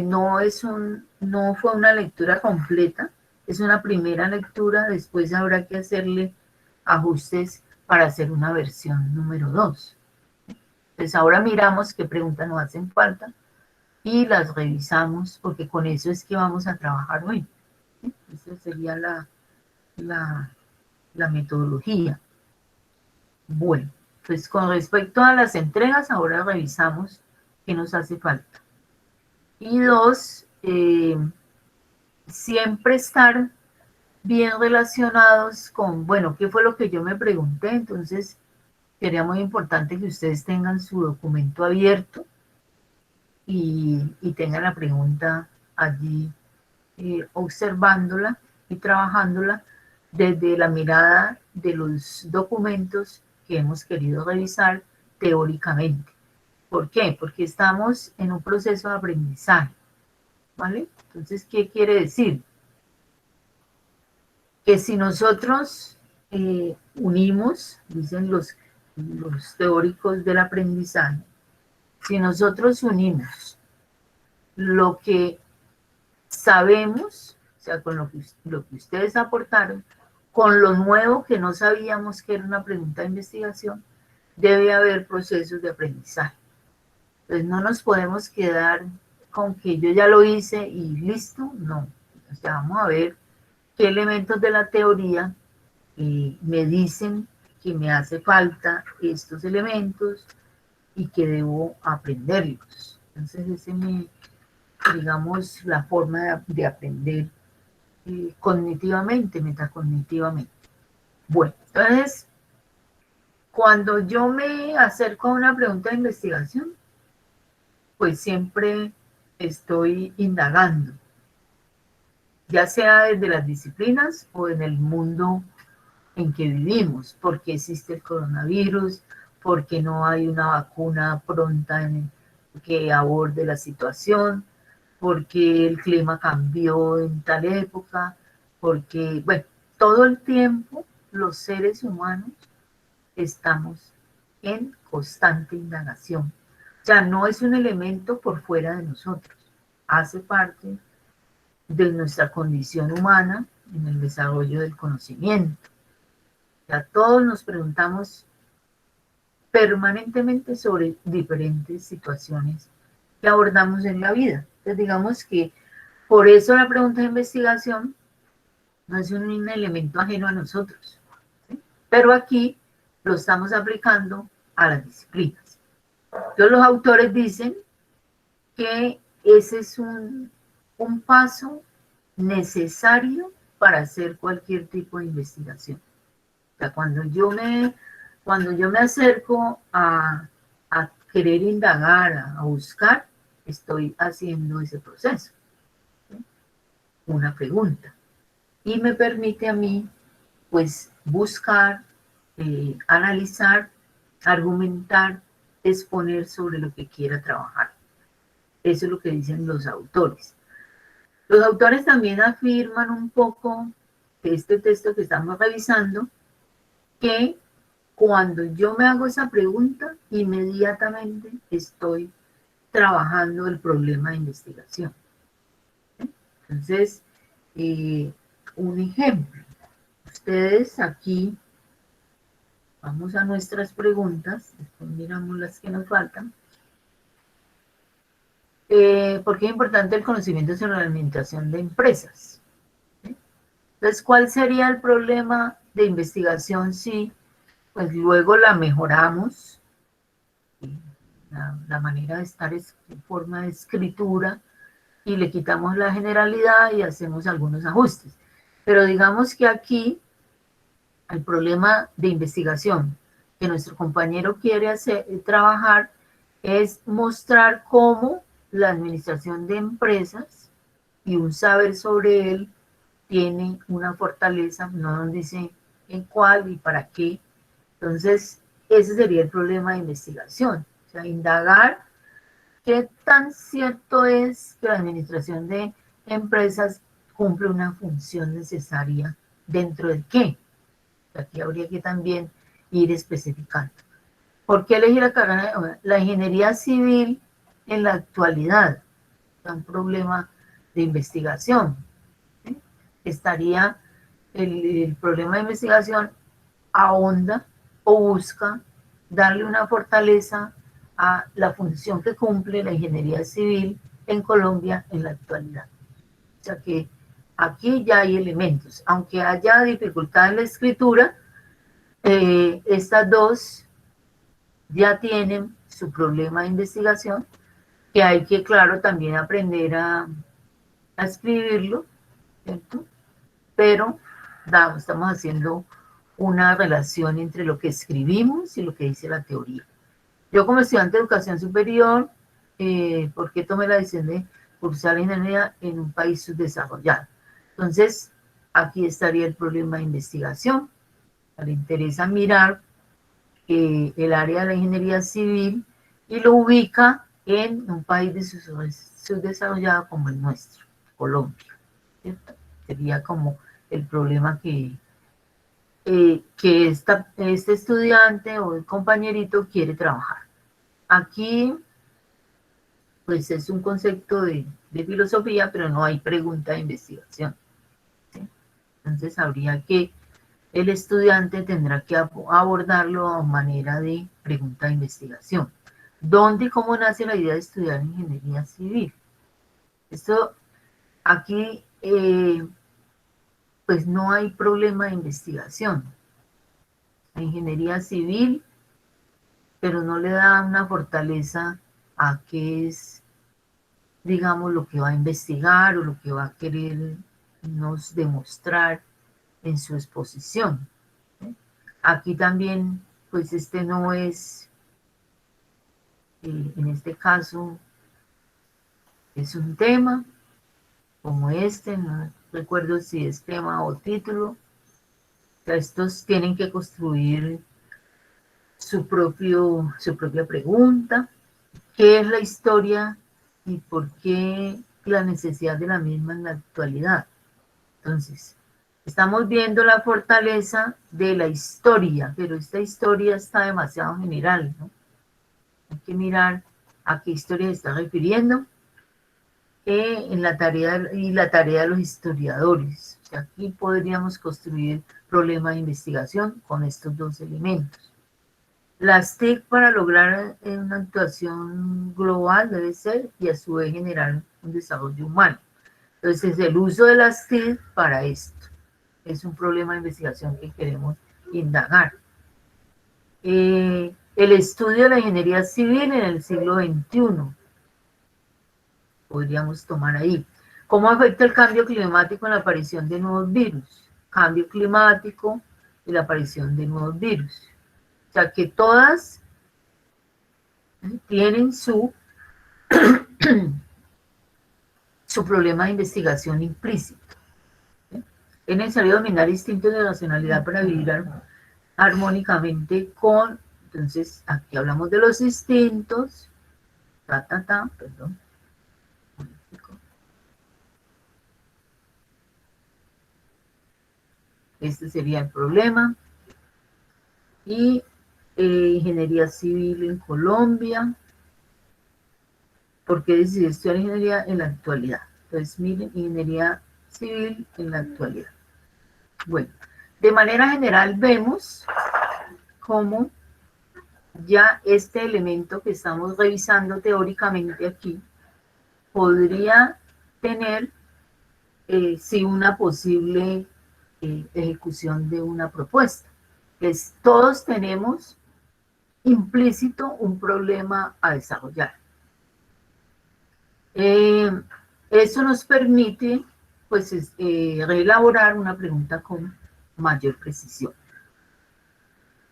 no fue una lectura completa, es una primera lectura, después habrá que hacerle ajustes para hacer una versión número 2. Entonces ahora miramos qué preguntas nos hacen falta y las revisamos, porque con eso es que vamos a trabajar hoy. ¿Sí? Esa sería la metodología. Bueno, pues con respecto a las entregas, ahora revisamos qué nos hace falta. Y 2, siempre estar bien relacionados con, bueno, ¿qué fue lo que yo me pregunté? Entonces, sería muy importante que ustedes tengan su documento abierto y tengan la pregunta allí observándola y trabajándola desde la mirada de los documentos que hemos querido revisar teóricamente. ¿Por qué? Porque estamos en un proceso de aprendizaje, ¿vale? Entonces, ¿qué quiere decir? Que si nosotros unimos, dicen los teóricos del aprendizaje, si nosotros unimos lo que sabemos, o sea, con lo que ustedes aportaron, con lo nuevo que no sabíamos que era una pregunta de investigación, debe haber procesos de aprendizaje. Entonces no nos podemos quedar con que yo ya lo hice y listo, no. O sea, vamos a ver qué elementos de la teoría me dicen que me hace falta estos elementos y que debo aprenderlos. Entonces ese me, digamos, la forma de aprender cognitivamente, metacognitivamente. Bueno, entonces, cuando yo me acerco a una pregunta de investigación, pues siempre estoy indagando, ya sea desde las disciplinas o en el mundo en que vivimos, por qué existe el coronavirus, por qué no hay una vacuna pronta que aborde la situación, por qué el clima cambió en tal época, porque, bueno, todo el tiempo los seres humanos estamos en constante indagación. O sea, no es un elemento por fuera de nosotros, hace parte de nuestra condición humana en el desarrollo del conocimiento. O sea, todos nos preguntamos permanentemente sobre diferentes situaciones que abordamos en la vida. Entonces, digamos que por eso la pregunta de investigación no es un elemento ajeno a nosotros, ¿sí? Pero aquí lo estamos aplicando a las disciplinas. Entonces los autores dicen que ese es un paso necesario para hacer cualquier tipo de investigación. O sea, cuando yo me acerco a querer indagar, a buscar, estoy haciendo ese proceso. ¿Sí? Una pregunta. Y me permite a mí, pues, buscar, analizar, argumentar, exponer sobre lo que quiera trabajar. Eso es lo que dicen los autores. Los autores también afirman un poco de este texto que estamos revisando, que cuando yo me hago esa pregunta, inmediatamente estoy trabajando el problema de investigación. ¿Sí? Entonces, un ejemplo. Ustedes aquí, vamos a nuestras preguntas, después miramos las que nos faltan. ¿Por qué es importante el conocimiento sobre la administración de empresas? ¿Sí? Entonces, ¿cuál sería el problema de investigación si pues luego la mejoramos, la manera de estar es en forma de escritura, y le quitamos la generalidad y hacemos algunos ajustes. Pero digamos que aquí el problema de investigación que nuestro compañero quiere trabajar es mostrar cómo la administración de empresas y un saber sobre él tiene una fortaleza, no nos dice en cuál y para qué. Entonces, ese sería el problema de investigación, o sea, indagar qué tan cierto es que la administración de empresas cumple una función necesaria dentro de qué. Aquí habría que también ir especificando. ¿Por qué elegir la carrera? La ingeniería civil en la actualidad es un problema de investigación. ¿Sí? Estaría el problema de investigación ahonda o busca darle una fortaleza a la función que cumple la ingeniería civil en Colombia en la actualidad. O sea que aquí ya hay elementos, aunque haya dificultad en la escritura, estas dos ya tienen su problema de investigación, que hay que, claro, también aprender a escribirlo, ¿cierto? Pero estamos haciendo una relación entre lo que escribimos y lo que dice la teoría. Yo como estudiante de educación superior, ¿por qué tomé la decisión de cursar ingeniería en un país subdesarrollado? Entonces, aquí estaría el problema de investigación. Le interesa mirar el área de la ingeniería civil y lo ubica en un país subdesarrollado como el nuestro, Colombia, ¿cierto? Sería como el problema que este estudiante o el compañerito quiere trabajar. Aquí, pues es un concepto de filosofía, pero no hay pregunta de investigación, ¿sí? Entonces habría que, el estudiante tendrá que abordarlo a manera de pregunta de investigación. ¿Dónde y cómo nace la idea de estudiar ingeniería civil? Esto aquí, pues no hay problema de investigación. La ingeniería civil, pero no le da una fortaleza a qué es, digamos, lo que va a investigar o lo que va a querernos demostrar en su exposición. ¿Sí? Aquí también, pues este no es, en este caso, es un tema como este, no recuerdo si es tema o título. O sea, estos tienen que construir su propia pregunta. ¿Qué es la historia y por qué la necesidad de la misma en la actualidad? Entonces, estamos viendo la fortaleza de la historia, pero esta historia está demasiado general, ¿no? Hay que mirar a qué historia se está refiriendo en la tarea de los historiadores. O sea, aquí podríamos construir problemas de investigación con estos dos elementos. Las TIC para lograr una actuación global debe ser y a su vez generar un desarrollo humano. Entonces, el uso de las TIC para esto es un problema de investigación que queremos indagar. El estudio de la ingeniería civil en el siglo XXI, podríamos tomar ahí. ¿Cómo afecta el cambio climático en la aparición de nuevos virus? Cambio climático y la aparición de nuevos virus. O sea, que todas tienen su problema de investigación implícito. ¿Sí? Es necesario dominar instintos de racionalidad para vivir armónicamente con, entonces aquí hablamos de los instintos, perdón. Este sería el problema. Y ingeniería civil en Colombia. ¿Por qué decidí estudiar ingeniería en la actualidad? Entonces, miren, ingeniería civil en la actualidad. Bueno, de manera general vemos cómo ya este elemento que estamos revisando teóricamente aquí podría tener, sí, una posible ejecución de una propuesta. Todos tenemos implícito un problema a desarrollar. Eso nos permite, pues, reelaborar una pregunta con mayor precisión.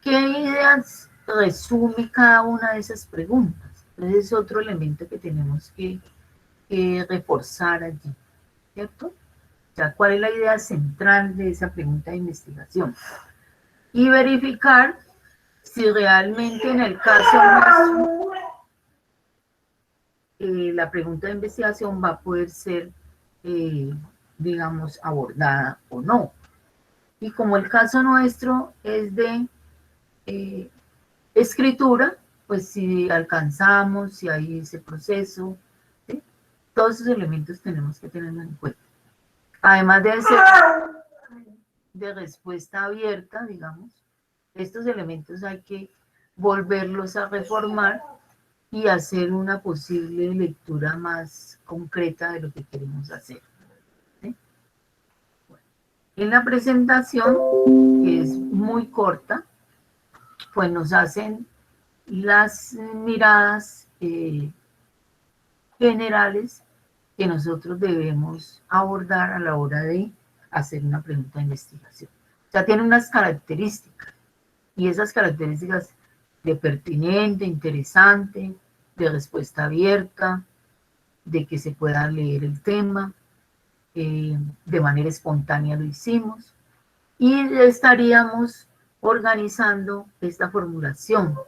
¿Qué ideas resume cada una de esas preguntas? Entonces es otro elemento que tenemos que reforzar allí, ¿cierto? O sea, ¿cuál es la idea central de esa pregunta de investigación? Y verificar si realmente en el caso nuestro la pregunta de investigación va a poder ser, digamos, abordada o no. Y como el caso nuestro es de escritura, pues si alcanzamos, si hay ese proceso, ¿sí? Todos esos elementos tenemos que tenerlos en cuenta. Además de ser de respuesta abierta, digamos, estos elementos hay que volverlos a reformar y hacer una posible lectura más concreta de lo que queremos hacer. ¿Sí? Bueno, en la presentación, que es muy corta, pues nos hacen las miradas generales que nosotros debemos abordar a la hora de hacer una pregunta de investigación. O sea, tiene unas características, y esas características de pertinente, interesante, de respuesta abierta, de que se pueda leer el tema, de manera espontánea lo hicimos, y estaríamos organizando esta formulación. O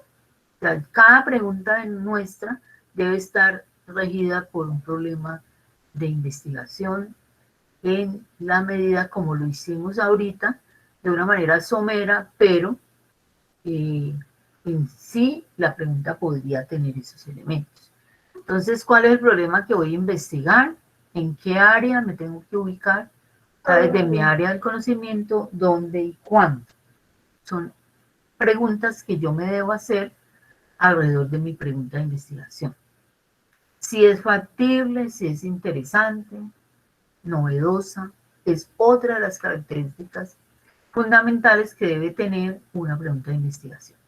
sea, cada pregunta nuestra debe estar regida por un problema de investigación en la medida como lo hicimos ahorita, de una manera somera, pero en sí la pregunta podría tener esos elementos. Entonces, ¿cuál es el problema que voy a investigar? ¿En qué área me tengo que ubicar? O sea, desde mi área del conocimiento, ¿dónde y cuándo? Son preguntas que yo me debo hacer alrededor de mi pregunta de investigación. Si es factible, si es interesante, novedosa, es otra de las características fundamentales que debe tener una pregunta de investigación.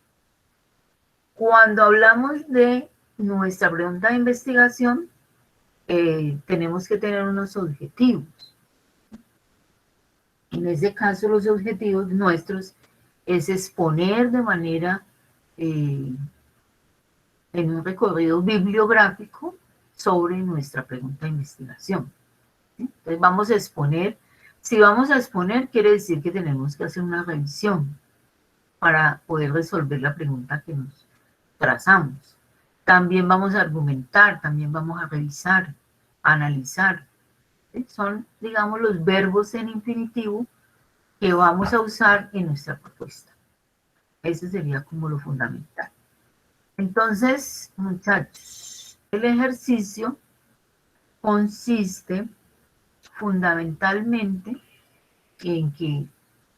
Cuando hablamos de nuestra pregunta de investigación, tenemos que tener unos objetivos. En ese caso, los objetivos nuestros es exponer de manera, en un recorrido bibliográfico sobre nuestra pregunta de investigación. ¿Sí? Entonces vamos a exponer. Si vamos a exponer, quiere decir que tenemos que hacer una revisión para poder resolver la pregunta que nos trazamos. También vamos a argumentar, también vamos a revisar, a analizar. ¿Sí? Son, digamos, los verbos en infinitivo que vamos a usar en nuestra propuesta. Eso sería como lo fundamental. Entonces, muchachos, el ejercicio consiste fundamentalmente en que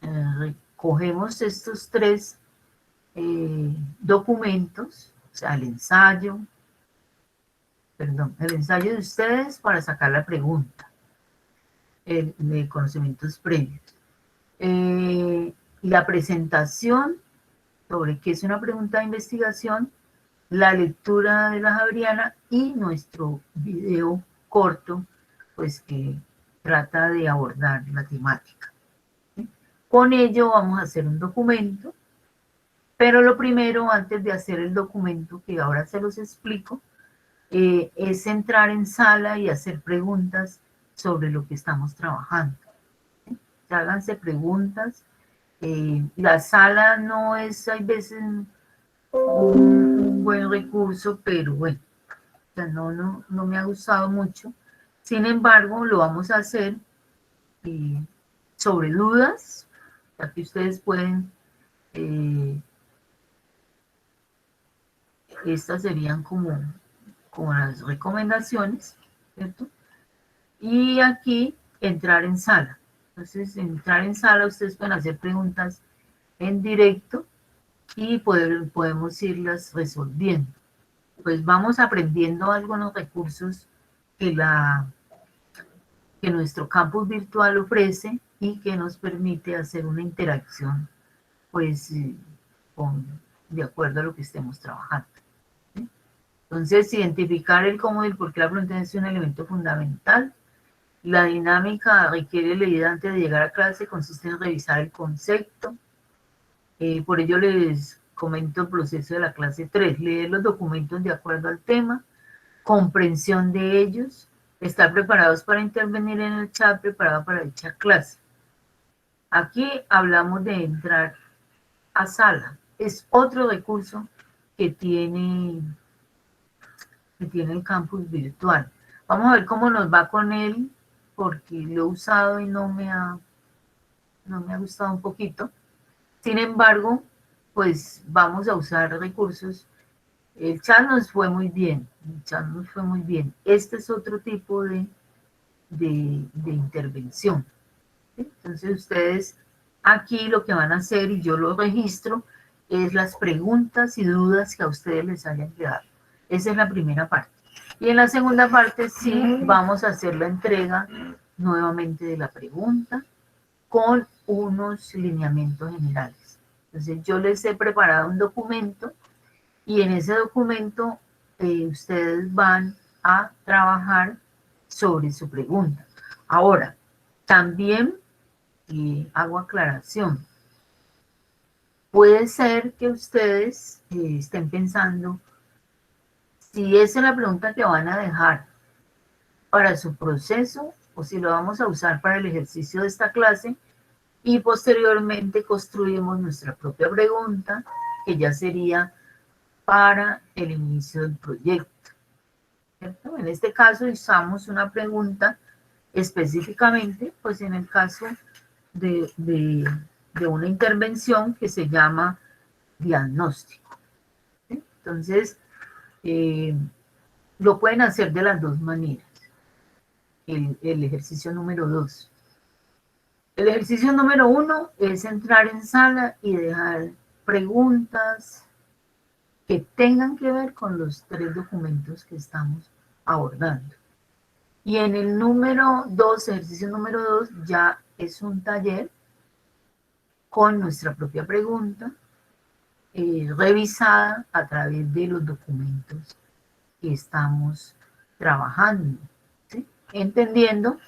recogemos estos tres documentos, o sea, el ensayo de ustedes para sacar la pregunta de conocimientos previos. La presentación sobre qué es una pregunta de investigación, la lectura de la Javeriana y nuestro video corto, pues que trata de abordar la temática. ¿Sí? Con ello vamos a hacer un documento, pero lo primero, antes de hacer el documento, que ahora se los explico, es entrar en sala y hacer preguntas sobre lo que estamos trabajando. ¿Sí? Háganse preguntas. La sala no es, hay veces, un buen recurso, pero bueno, o sea, no me ha gustado mucho. Sin embargo, lo vamos a hacer sobre dudas, ya que ustedes pueden, estas serían como las recomendaciones, ¿cierto? Y aquí entrar en sala. Entonces, entrar en sala, ustedes pueden hacer preguntas en directo y podemos irlas resolviendo. Pues vamos aprendiendo algunos recursos que nuestro campus virtual ofrece y que nos permite hacer una interacción pues de acuerdo a lo que estemos trabajando. ¿Sí? Entonces, identificar el cómo y el por qué la pregunta es un elemento fundamental. La dinámica requiere leída antes de llegar a clase, consiste en revisar el concepto. Por ello les comento el proceso de la clase 3, leer los documentos de acuerdo al tema, comprensión de ellos, estar preparados para intervenir en el chat preparado para dicha clase. Aquí hablamos de entrar a sala, es otro recurso que tiene el campus virtual. Vamos a ver cómo nos va con él, porque lo he usado y no me ha gustado un poquito. Sin embargo, pues vamos a usar recursos. El chat nos fue muy bien, Este es otro tipo de intervención. ¿Sí? Entonces ustedes aquí lo que van a hacer, y yo lo registro, es las preguntas y dudas que a ustedes les hayan quedado. Esa es la primera parte. Y en la segunda parte sí vamos a hacer la entrega nuevamente de la pregunta con unos lineamientos generales. Entonces yo les he preparado un documento y en ese documento ustedes van a trabajar sobre su pregunta. Ahora, también hago aclaración. Puede ser que ustedes estén pensando si esa es la pregunta que van a dejar para su proceso o si lo vamos a usar para el ejercicio de esta clase y posteriormente construimos nuestra propia pregunta, que ya sería para el inicio del proyecto. ¿Cierto? En este caso usamos una pregunta específicamente, pues en el caso de una intervención que se llama diagnóstico. ¿Sí? Entonces, lo pueden hacer de las dos maneras. El ejercicio número 2. El ejercicio número 1 es entrar en sala y dejar preguntas que tengan que ver con los 3 documentos que estamos abordando. Y en el número 2, ejercicio número 2, ya es un taller con nuestra propia pregunta, revisada a través de los documentos que estamos trabajando, ¿sí? Entendiendo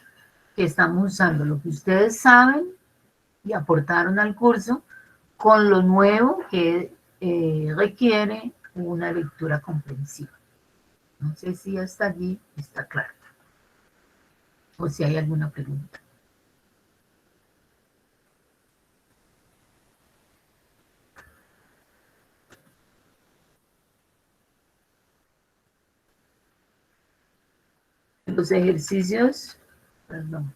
que estamos usando lo que ustedes saben y aportaron al curso con lo nuevo que requiere una lectura comprensiva. No sé si hasta allí está claro o si hay alguna pregunta. Los ejercicios, perdón.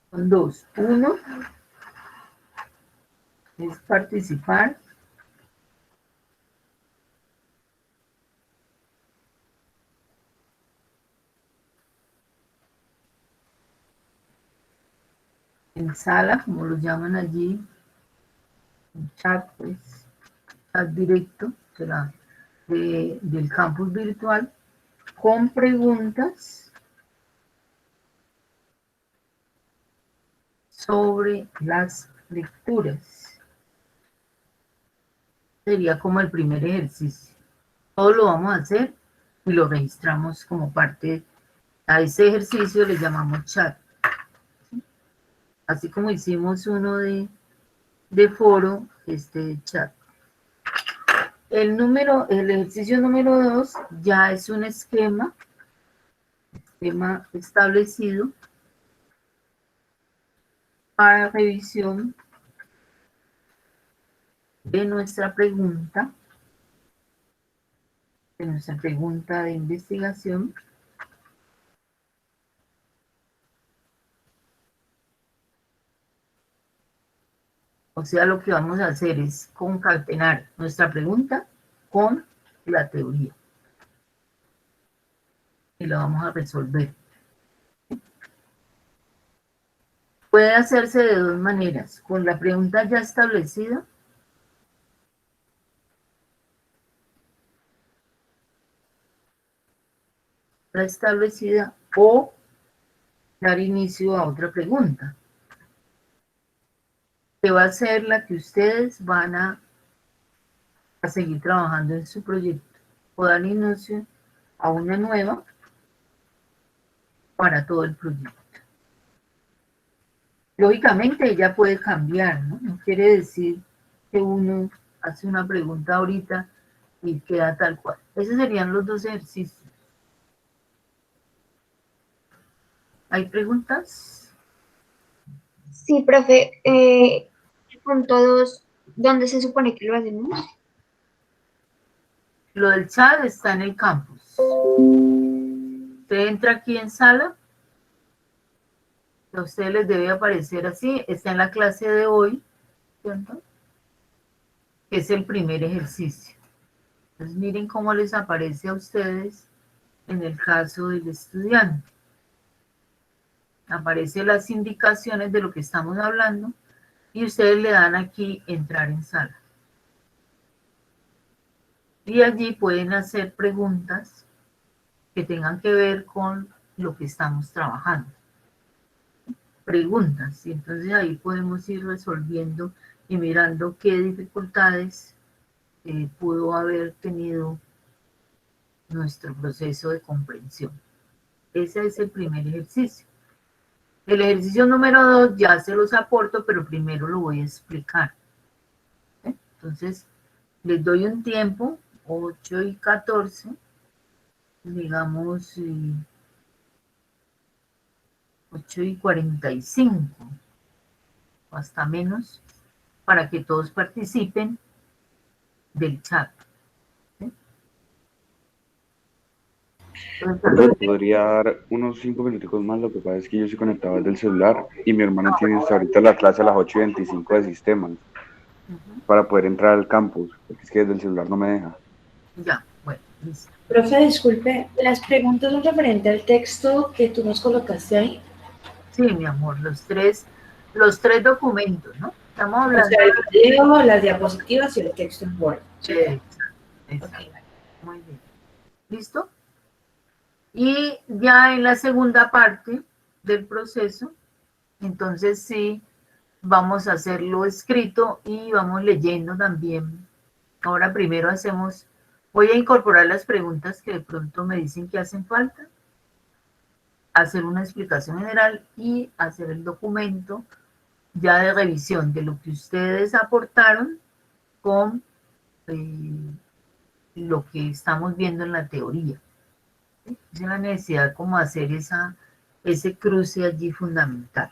Son 2. 1 es participar. En sala, como lo llaman allí, en chat, pues, chat directo, será del campus virtual, con preguntas sobre las lecturas. Sería como el primer ejercicio. Todo lo vamos a hacer y lo registramos como parte. A ese ejercicio le llamamos chat. Así como hicimos uno de foro, chat. El ejercicio número 2 ya es un esquema establecido para revisión de nuestra pregunta de investigación. O sea, lo que vamos a hacer es concatenar nuestra pregunta con la teoría. Y lo vamos a resolver. Puede hacerse de 2 maneras. Con la pregunta ya establecida. O dar inicio a otra pregunta, que va a ser la que ustedes van a seguir trabajando en su proyecto o dar inicio a una nueva para todo el proyecto. Lógicamente ella puede cambiar, ¿no? No quiere decir que uno hace una pregunta ahorita y queda tal cual. Esos serían los dos ejercicios. ¿Hay preguntas? Sí, profe, con todos, ¿dónde se supone que lo hacemos? Lo del chat está en el campus. Usted entra aquí en sala, a ustedes les debe aparecer así, está en la clase de hoy, ¿cierto? Que es el primer ejercicio. Entonces miren cómo les aparece a ustedes en el caso del estudiante. Aparecen las indicaciones de lo que estamos hablando y ustedes le dan aquí entrar en sala. Y allí pueden hacer preguntas que tengan que ver con lo que estamos trabajando. Preguntas, y entonces ahí podemos ir resolviendo y mirando qué dificultades pudo haber tenido nuestro proceso de comprensión. Ese es el primer ejercicio. El ejercicio número 2 ya se los aporto, pero primero lo voy a explicar. Entonces, les doy un tiempo, 8:14, digamos 8:45, o hasta menos, para que todos participen del chat. Profe, podría dar unos 5 minuticos más. Lo que pasa es que yo estoy conectado desde el celular y mi hermano tiene hasta ahorita la clase a las 8:25 de sistemas para poder entrar al campus, porque es que desde el celular no me deja. Ya, bueno, listo. Profe, disculpe, ¿las preguntas son referentes al texto que tú nos colocaste ahí? Sí, mi amor, los tres documentos, ¿no? Estamos O hablando sea, el video, las diapositivas y el texto en Word. de... Exacto. Muy bien. ¿Listo? Y ya en la segunda parte del proceso, entonces sí, vamos a hacerlo escrito y vamos leyendo también. Ahora primero voy a incorporar las preguntas que de pronto me dicen que hacen falta, hacer una explicación general y hacer el documento ya de revisión de lo que ustedes aportaron con lo que estamos viendo en la teoría. ¿Sí? Es la necesidad como hacer ese cruce allí fundamental.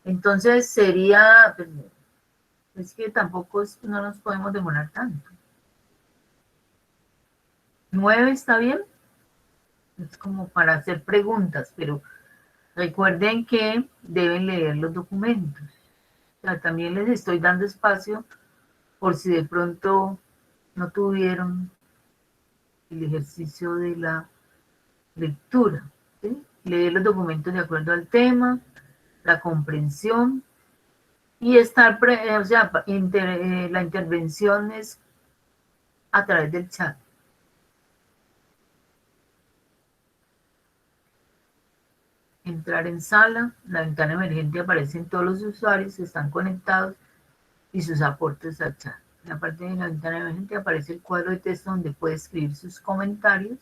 Entonces sería, es que tampoco no nos podemos demorar tanto. 9 está bien, es como para hacer preguntas, pero recuerden que deben leer los documentos. O sea, también les estoy dando espacio por si de pronto no tuvieron el ejercicio de la lectura. ¿Sí? Leer los documentos de acuerdo al tema, la comprensión y estar, o sea, la intervención es a través del chat. Entrar en sala, la ventana emergente aparece en todos los usuarios que están conectados y sus aportes al chat. En la parte de la ventana emergente aparece el cuadro de texto donde puede escribir sus comentarios.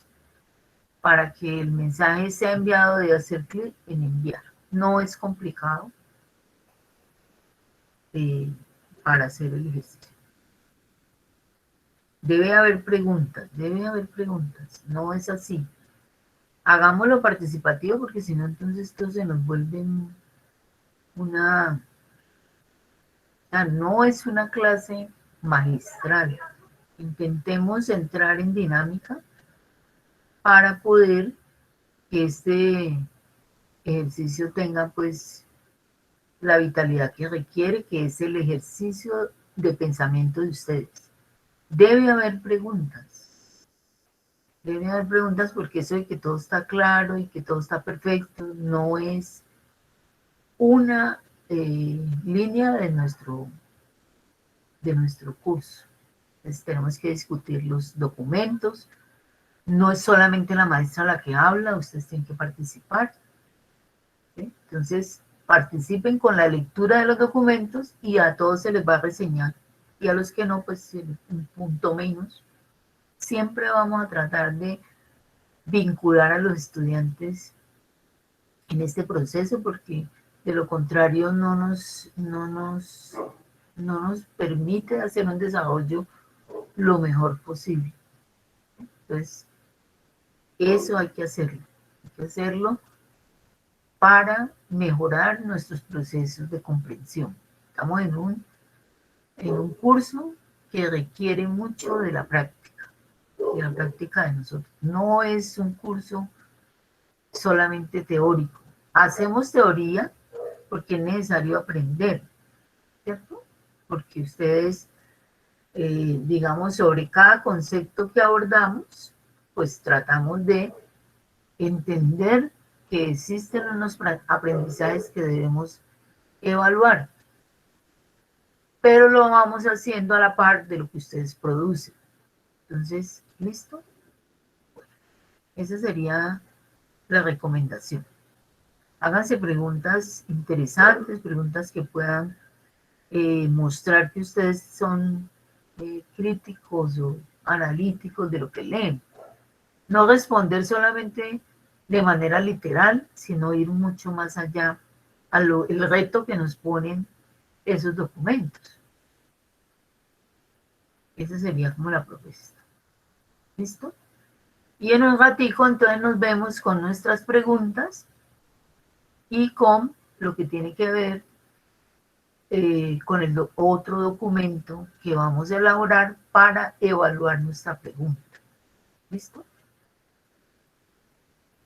Para que el mensaje sea enviado debe hacer clic en enviar. No es complicado para hacer el ejercicio. Debe haber preguntas, no es así. Hagámoslo participativo porque si no entonces esto se nos vuelve no es una clase magistral. Intentemos entrar en dinámica para poder que este ejercicio tenga pues la vitalidad que requiere, que es el ejercicio de pensamiento de ustedes. Debe haber preguntas porque eso de que todo está claro y que todo está perfecto no es una línea de nuestro curso. Entonces tenemos que discutir los documentos. No es solamente la maestra la que habla, ustedes tienen que participar. ¿sí? Entonces, participen con la lectura de los documentos y a todos se les va a reseñar. Y a los que no, pues un punto menos. Siempre vamos a tratar de vincular a los estudiantes en este proceso, porque de lo contrario no nos permite hacer un desarrollo lo mejor posible. Entonces, eso hay que hacerlo para mejorar nuestros procesos de comprensión. Estamos en un curso que requiere mucho de la práctica de nosotros. No es un curso solamente teórico. Hacemos teoría porque es necesario aprender, ¿cierto? Porque ustedes, digamos, sobre cada concepto que abordamos, pues tratamos de entender que existen unos aprendizajes que debemos evaluar, pero lo vamos haciendo a la par de lo que ustedes producen. Entonces, ¿listo? Esa sería la recomendación. Háganse preguntas interesantes, preguntas que puedan mostrar que ustedes son críticos o analíticos de lo que leen. No responder solamente de manera literal, sino ir mucho más allá el reto que nos ponen esos documentos. Esa sería como la propuesta. ¿Listo? Y en un ratico entonces nos vemos con nuestras preguntas y con lo que tiene que ver con el otro documento que vamos a elaborar para evaluar nuestra pregunta. ¿Listo?